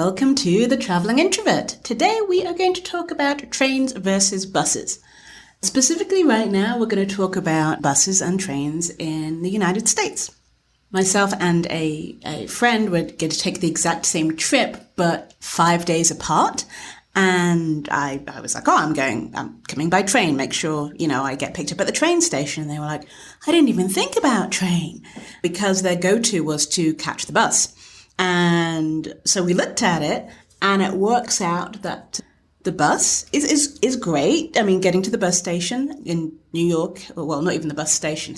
welcome to the Traveling Introvert. Today we are going to talk about trains versus buses. Specifically right now we're going to talk about buses and trains in the United States. Myself and a friend were going to take the exact same trip but 5 days apart. And I was like, I'm coming by train, make sure, I get picked up at the train station. And they were like, I didn't even think about train, because their go-to was to catch the bus. And so we looked at it, and it works out that the bus is great. I mean, getting to the bus station in New York, well, not even the bus station,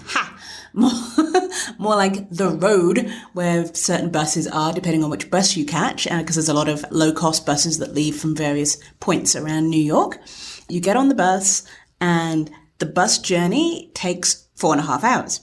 more like the road where certain buses are, depending on which bus you catch, because there's a lot of low-cost buses that leave from various points around New York. You get on the bus, and the bus journey takes 4.5 hours.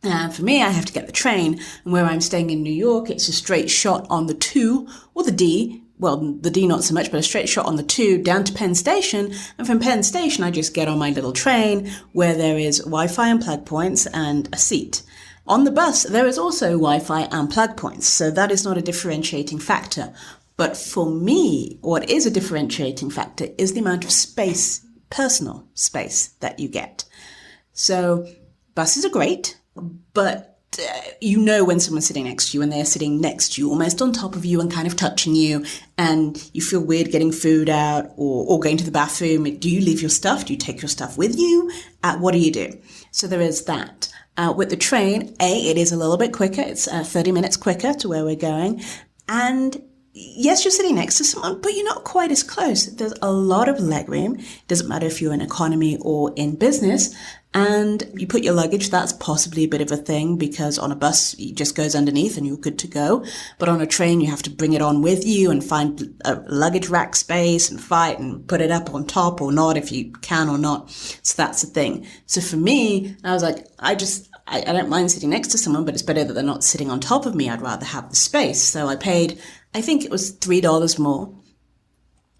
And for me, I have to get the train, and where I'm staying in New York, it's a straight shot on the 2 or the D. Well, the D not so much, but a straight shot on the 2 down to Penn Station. And from Penn Station, I just get on my little train where there is Wi-Fi and plug points and a seat. On the bus, there is also Wi-Fi and plug points, so that is not a differentiating factor. But for me, what is a differentiating factor is the amount of space, personal space that you get. So buses are great, but when someone's sitting next to you, and they're sitting next to you, almost on top of you and kind of touching you, and you feel weird getting food out or going to the bathroom. Do you leave your stuff? Do you take your stuff with you? What do you do? So there is that. With the train, it is a little bit quicker. It's 30 minutes quicker to where we're going. And yes, you're sitting next to someone, but you're not quite as close. There's a lot of legroom. It doesn't matter if you're in economy or in business. And you put your luggage, that's possibly a bit of a thing, because on a bus, it just goes underneath and you're good to go. But on a train, you have to bring it on with you and find a luggage rack space and fight and put it up on top or not, if you can or not. So that's the thing. So for me, I was like, I don't mind sitting next to someone, but it's better that they're not sitting on top of me. I'd rather have the space. So I paid, I think it was $3 more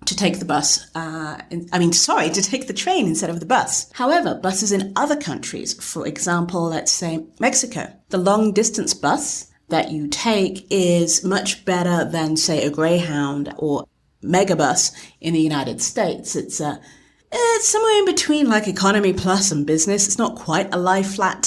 to take the bus, to take the train instead of the bus. However, buses in other countries, for example, let's say Mexico, the long distance bus that you take is much better than, say, a Greyhound or Megabus in the United States. It's somewhere in between like economy plus and business. It's not quite a lie flat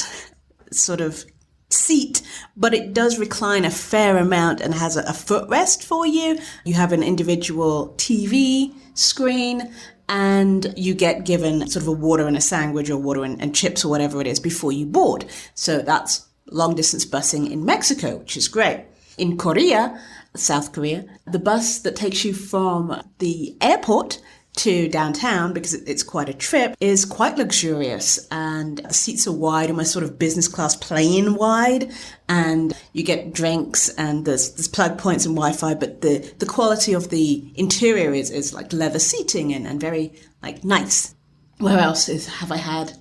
sort of seat, but it does recline a fair amount and has a footrest for you. You have an individual TV screen, and you get given sort of a water and a sandwich, or water and chips or whatever it is before you board. So that's long distance busing in Mexico, which is great. In Korea, South Korea, the bus that takes you from the airport to downtown, because it's quite a trip, is quite luxurious, and the seats are wide, almost sort of business class plane wide, and you get drinks, and there's plug points and Wi-Fi, but the quality of the interior is like leather seating and very like nice. Where else have I had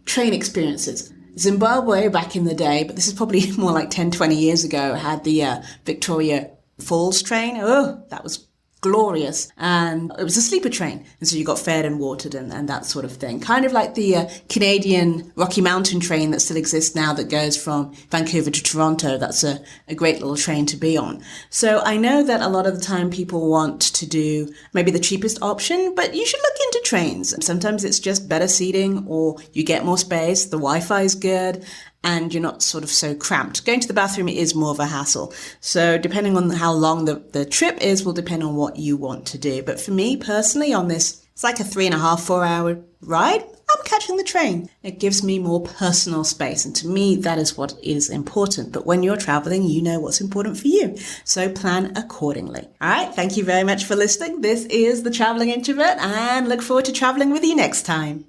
train experiences? Zimbabwe back in the day, but this is probably more like 10-20 years ago, had the Victoria Falls train. Oh, that was glorious. And it was a sleeper train, and so you got fed and watered and that sort of thing, kind of like the Canadian Rocky Mountain train that still exists now, that goes from Vancouver to Toronto. That's a great little train to be on. So I know that a lot of the time people want to do maybe the cheapest option, but you should look into trains. Sometimes it's just better seating, or you get more space, the Wi-Fi is good, and you're not sort of so cramped. Going to the bathroom is more of a hassle. So depending on how long the trip is will depend on what you want to do. But for me personally, on this, it's like a 3.5-4 hour ride, I'm catching the train. It gives me more personal space. And to me, that is what is important. But when you're traveling, you know what's important for you. So plan accordingly. All right. Thank you very much for listening. This is the Traveling Introvert, and look forward to traveling with you next time.